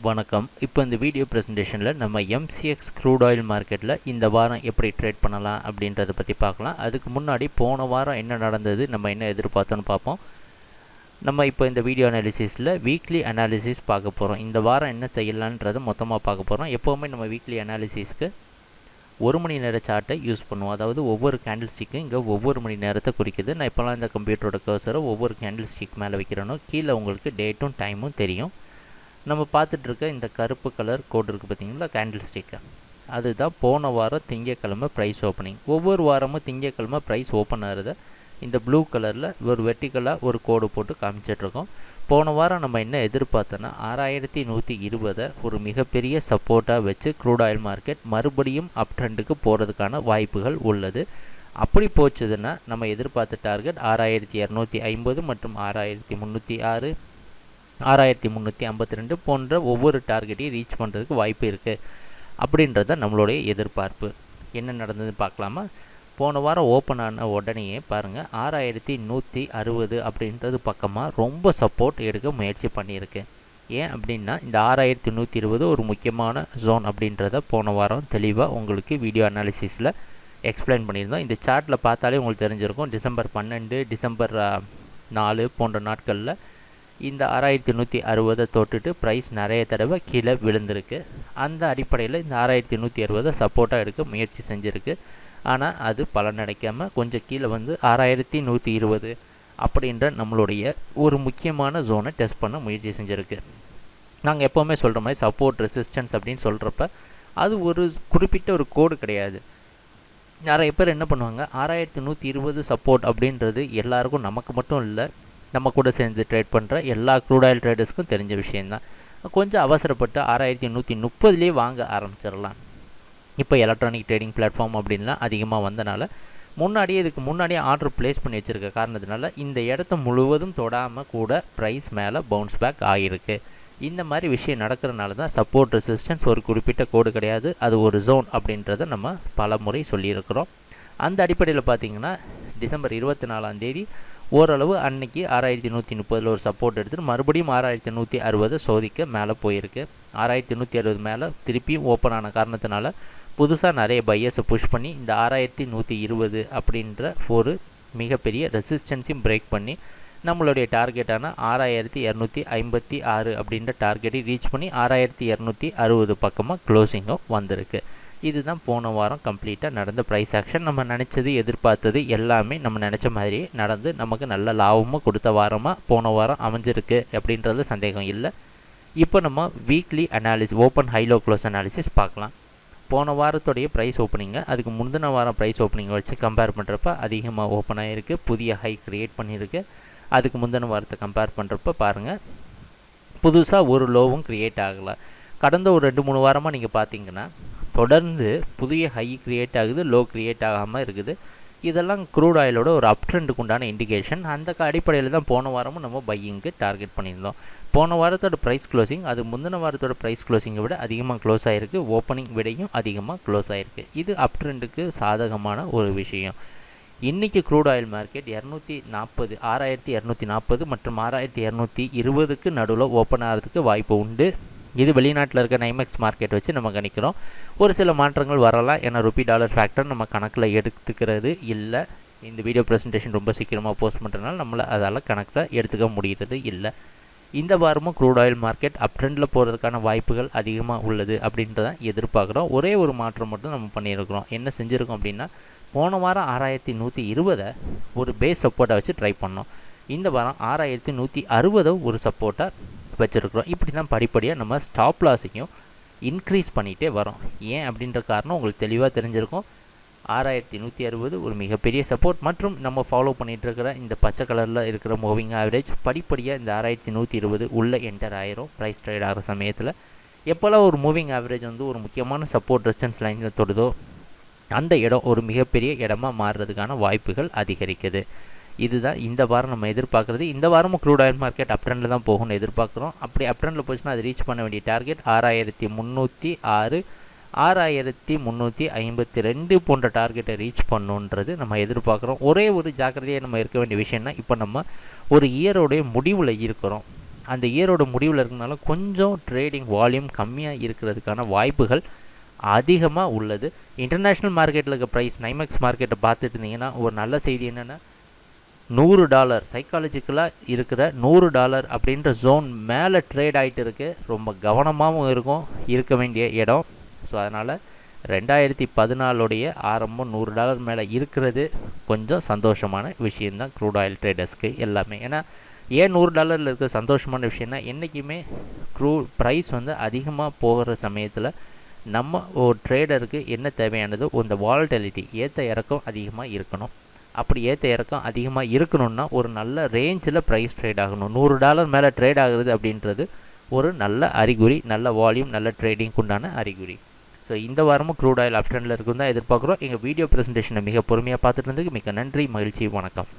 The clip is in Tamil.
வணக்கம். இப்போ இந்த வீடியோ ப்ரெசன்டேஷனில் நம்ம எம்சிஎக்ஸ் க்ரூட் ஆயில் மார்க்கெட்டில் இந்த வாரம் எப்படி ட்ரேட் பண்ணலாம் அப்படின்றத பற்றி பார்க்கலாம். அதுக்கு முன்னாடி போன வாரம் என்ன நடந்தது, நம்ம என்ன எதிர்பார்த்தோன்னு பார்ப்போம். நம்ம இப்போ இந்த வீடியோ அனாலிசிஸில் வீக்லி அனாலிசிஸ் பார்க்க போகிறோம். இந்த வாரம் என்ன செய்யலான்றது மொத்தமாக பார்க்க போகிறோம். எப்போவுமே நம்ம வீக்லி அனாலிசிஸ்க்கு 1 மணி நேர சார்ட்டை யூஸ் பண்ணுவோம். அதாவது ஒவ்வொரு கேண்டில் ஸ்டிக்கும் இங்கே ஒவ்வொரு மணி நேரத்தை குறிக்குது. நான் இப்போலாம் இந்த கம்ப்யூட்டரோட கர்சரை ஒவ்வொரு கேண்டில் ஸ்டிக் மேலே வைக்கிறேனோ கீழே உங்களுக்கு டேட்டும் டைமும் தெரியும். நம்ம பார்த்துட்ருக்க இந்த கருப்பு கலர் கோடு இருக்குது பார்த்தீங்களா, கேண்டில் ஸ்டிக்கு, அதுதான் போன வாரம் திங்கக்கிழமை ப்ரைஸ் ஓப்பனிங். ஒவ்வொரு வாரமும் திங்கக்கிழமை ப்ரைஸ் ஓப்பன் ஆகுறத இந்த ப்ளூ கலரில் ஒரு வெர்டிக்கலாக ஒரு கோடு போட்டு காமிச்சிட்ருக்கோம். போன வாரம் நம்ம என்ன எதிர்பார்த்தோன்னா 6120 ஒரு மிகப்பெரிய சப்போர்ட்டாக வச்சு க்ரூட் ஆயில் மார்க்கெட் மறுபடியும் அப் ட்ரெண்டுக்கு போகிறதுக்கான வாய்ப்புகள் உள்ளது. அப்படி போச்சுதுன்னா நம்ம எதிர்பார்த்த டார்கெட் 6250 மற்றும் 6306 6352 போன்ற ஒவ்வொரு டார்கெட்டையும் ரீச் பண்ணுறதுக்கு வாய்ப்பு இருக்குது அப்படின்றத நம்மளுடைய எதிர்பார்ப்பு. என்ன நடந்ததுன்னு பார்க்கலாமா? போன வாரம் ஓப்பன் ஆன உடனேயே பாருங்கள் 6160 அப்படின்றது பக்கமாக ரொம்ப சப்போர்ட் எடுக்க முயற்சி பண்ணியிருக்கு. ஏன் அப்படின்னா இந்த 6120 ஒரு முக்கியமான ஜோன் அப்படின்றத போன வாரம் தெளிவாக உங்களுக்கு வீடியோ அனாலிசிஸில் எக்ஸ்பிளைன் பண்ணியிருந்தோம். இந்த சார்ட்டில் பார்த்தாலே உங்களுக்கு தெரிஞ்சிருக்கும். டிசம்பர் 12 டிசம்பர் 4 போன்ற நாட்களில் இந்த 6160 தொட்டுட்டு ப்ரைஸ் நிறைய தடவை கீழே விழுந்திருக்கு. அந்த அடிப்படையில் இந்த 6160 சப்போர்ட்டாக எடுக்க முயற்சி செஞ்சுருக்கு. ஆனால் அது பலனடைக்காமல் கொஞ்சம் கீழே வந்து 6120 அப்படின்ற நம்மளுடைய ஒரு முக்கியமான ஜோனை டெஸ்ட் பண்ண முயற்சி செஞ்சுருக்கு. நாங்கள் எப்போவுமே சொல்கிற மாதிரி சப்போர்ட் ரெசிஸ்டன்ஸ் அப்படின்னு சொல்கிறப்ப அது ஒரு குறிப்பிட்ட ஒரு கோடு கிடையாது. நிறைய பேர் என்ன பண்ணுவாங்க, 6120 சப்போர்ட் அப்படின்றது எல்லாருக்கும், நமக்கு மட்டும் இல்லை, நம்ம கூட சேர்ந்து ட்ரேட் பண்ணுற எல்லா க்ரூட் ஆயில் ட்ரேடர்ஸ்க்கும் தெரிஞ்ச விஷயந்தான். கொஞ்சம் அவசரப்பட்டு 6130 வாங்க ஆரம்பிச்சிடலாம். இப்போ எலக்ட்ரானிக் ட்ரேடிங் பிளாட்ஃபார்ம் அப்படின்லாம் அதிகமாக வந்தனால இதுக்கு முன்னாடியே ஆர்டர் ப்ளேஸ் பண்ணி வச்சுருக்க காரணத்தினால இந்த இடத்த முழுவதும் தொடாமல் கூட ப்ரைஸ் மேலே பவுன்ஸ் பேக் ஆகிருக்கு. இந்த மாதிரி விஷயம் நடக்கிறனால தான் சப்போர்ட் ரெசிஸ்டன்ஸ் ஒரு குறிப்பிட்ட கோடு கிடையாது, அது ஒரு ஜோன் அப்படின்றத நம்ம பல முறை சொல்லியிருக்கிறோம். அந்த அடிப்படையில் பார்த்திங்கன்னா டிசம்பர் 24 ஓரளவு அன்னைக்கு 6130 ஒரு சப்போர்ட் எடுத்துகிட்டு மறுபடியும் 6160 சோதிக்க மேலே போயிருக்கு. 6160 மேலே திருப்பியும் ஓப்பன் ஆன காரணத்தினால புதுசாக நிறைய பையர்ஸை புஷ் பண்ணி இந்த 6120 அப்படின்ற ஒரு மிகப்பெரிய ரெசிஸ்டன்ஸையும் பிரேக் பண்ணி நம்மளுடைய டார்கெட்டான 6256 அப்படின்ற டார்கெட்டை ரீச் பண்ணி 6260 பக்கமாக க்ளோசிங்கும் வந்திருக்கு. இதுதான் போன வாரம் கம்ப்ளீட்டாக நடந்த ப்ரைஸ் ஆக்ஷன். நம்ம நினச்சது எதிர்பார்த்தது எல்லாமே நம்ம நினச்ச மாதிரியே நடந்து நமக்கு நல்ல லாபமும் கொடுத்த வாரமாக போன வாரம் அமைஞ்சிருக்கு அப்படின்றது சந்தேகம் இல்லை. இப்போ நம்ம weekly open high low close analysis பார்க்கலாம். போன வாரத்துடைய ப்ரைஸ் ஓப்பனிங்கை அதுக்கு முந்தின வாரம் ப்ரைஸ் ஓப்பனிங்கை வச்சு கம்பேர் பண்ணுறப்ப அதிகமாக ஓப்பன் ஆகிருக்கு, புதிய ஹை க்ரியேட் பண்ணியிருக்கு. அதுக்கு முந்தின வாரத்தை கம்பேர் பண்ணுறப்ப பாருங்கள், புதுசாக ஒரு லோவும் க்ரியேட் ஆகலை. கடந்த ஒரு 2-3 வாரமாக நீங்கள் பார்த்தீங்கன்னா தொடர்ந்து புதிய ஹை க்ரியேட் ஆகுது, லோ க்ரியேட் ஆகாமல் இருக்குது. இதெல்லாம் க்ரூட் ஆயிலோட ஒரு அப் ட்ரெண்டுக்கு உண்டான இண்டிகேஷன். அந்த அடிப்படையில் தான் போன வாரமும் நம்ம பையிங்க்கு டார்கெட் பண்ணியிருந்தோம். போன வாரத்தோட ப்ரைஸ் க்ளோசிங் அது முந்தின வாரத்தோட ப்ரைஸ் க்ளோசிங்கை விட அதிகமாக க்ளோஸ் ஆகிருக்கு, ஓப்பனிங் விடையும் அதிகமாக க்ளோஸ் ஆகிருக்கு. இது அப் ட்ரெண்டுக்கு சாதகமான ஒரு விஷயம். இன்றைக்கி க்ரூட் ஆயில் மார்க்கெட் 6240 மற்றும் 6220க்கு நடுவில் ஓப்பன் ஆகிறதுக்கு வாய்ப்பு உண்டு. இது வெளிநாட்டில் இருக்க நைமெக்ஸ் மார்க்கெட் வச்சு நம்ம கணிக்கிறோம். ஒரு சில மாற்றங்கள் வரலாம், ஏன்னா ரூபி டாலர் ஃபேக்டர் நம்ம கணக்கில் எடுத்துக்கிறது இல்லை. இந்த வீடியோ ப்ரெசன்டேஷன் ரொம்ப சீக்கிரமாக போஸ்ட் பண்ணுறதுனால நம்மளை அதால் கணக்கில் எடுத்துக்க முடிகிறது இல்லை. இந்த வாரமும் க்ரூட் ஆயில் மார்க்கெட் அப் ட்ரெண்டில் போகிறதுக்கான வாய்ப்புகள் அதிகமாக உள்ளது அப்படின்றதான் எதிர்பார்க்குறோம். ஒரே ஒரு மாற்றம் மட்டும் நம்ம பண்ணியிருக்கிறோம். என்ன செஞ்சுருக்கோம் அப்படின்னா, போன வாரம் 6120 ஒரு பேஸ் சப்போர்ட்டாக வச்சு ட்ரை பண்ணோம். இந்த வாரம் 6160 ஒரு சப்போர்ட்டாக வச்சுருக்குறோம். இப்படி தான் படிப்படியாக நம்ம ஸ்டாப் லாஸையும் இன்க்ரீஸ் பண்ணிகிட்டே வரோம். ஏன் அப்படின்ற காரணம் உங்களுக்கு தெளிவாக தெரிஞ்சிருக்கும். 6160 ஒரு மிகப்பெரிய சப்போர்ட் மற்றும் நம்ம ஃபாலோ பண்ணிகிட்ருக்கிற இந்த பச்சை கலரில் இருக்கிற மூவிங் ஆவரேஜ் படிப்படியாக இந்த 6120 உள்ளே என்டர் ஆயிரும். ப்ரைஸ் ட்ரேட் ஆகிற சமயத்தில் எப்போல்லாம் ஒரு மூவிங் ஆவரேஜ் வந்து ஒரு முக்கியமான சப்போர்ட் ரெசிஸ்டன்ஸ் லைனில் தொடுதோ அந்த இடம் ஒரு மிகப்பெரிய இடமா மாறுறதுக்கான வாய்ப்புகள் அதிகரிக்குது. இதுதான் இந்த வாரம் நம்ம எதிர்பார்க்குறது. இந்த வாரமும் க்ரூட் ஆயில் மார்க்கெட் அப் ட்ரெண்டில் தான் போகும்னு எதிர்பார்க்குறோம். அப்படி அப் ட்ரெண்டில் போச்சுன்னா அது ரீச் பண்ண வேண்டிய டார்கெட் 6306 6352 போன்ற டார்கெட்டை ரீச் பண்ணுன்றது நம்ம எதிர்பார்க்குறோம். ஒரே ஒரு ஜாக்கிரதையாக நம்ம இருக்க வேண்டிய விஷயம்னா, இப்போ நம்ம ஒரு இயரோடைய முடிவில் இருக்கிறோம். அந்த இயரோட முடிவில் இருக்கனால கொஞ்சம் ட்ரேடிங் வால்யூம் கம்மியாக இருக்கிறதுக்கான வாய்ப்புகள் அதிகமாக உள்ளது. இன்டர்நேஷ்னல் மார்க்கெட்டில் இருக்க ப்ரைஸ் நைமெக்ஸ் மார்க்கெட்டை பார்த்துட்டு இருந்தீங்கன்னா ஒரு நல்ல செய்தி என்னென்னா $100 சைக்காலஜிக்கலாக இருக்கிற $100 அப்படின்ற ஜோன் மேலே ட்ரேட் ஆகிட்டு இருக்குது. ரொம்ப கவனமாகவும் இருக்க வேண்டிய இடம். ஸோ அதனால் 2014 ஆரம்பம் $100 மேலே இருக்கிறது கொஞ்சம் சந்தோஷமான விஷயந்தான் க்ரூட் ஆயில் ட்ரேடர்ஸ்க்கு எல்லாமே. ஏன்னா ஏன் $100 இருக்கிற சந்தோஷமான விஷயம்னா என்றைக்குமே ப்ரைஸ் அதிகமாக போகிற சமயத்தில் நம்ம ஒரு ட்ரேடருக்கு என்ன தேவையானது இந்த வாலட்டிலிட்டி ஏற்ற இறக்கம் அதிகமாக இருக்கணும். அப்படி ஏற்ற இறக்கம் அதிகமாக இருக்கணும்னா ஒரு நல்ல ரேஞ்சில் ப்ரைஸ் ட்ரேட் ஆகணும். $100 மேலே ட்ரேட் ஆகுறது அப்படின்றது ஒரு நல்ல அறிகுறி, நல்ல வால்யூம், நல்ல ட்ரேடிங்க்கு உண்டான அறிகுறி. ஸோ இந்த வாரமும் க்ரூட் ஆயில் அப் ட்ரெண்டில் இருக்குன்னு தான் எதிர்பார்க்குறோம். எங்கள் வீடியோ ப்ரெசன்டேஷனை மிக பொறுமையாக பார்த்துட்டு இருந்ததுக்கு மிக நன்றி, மகிழ்ச்சி, வணக்கம்.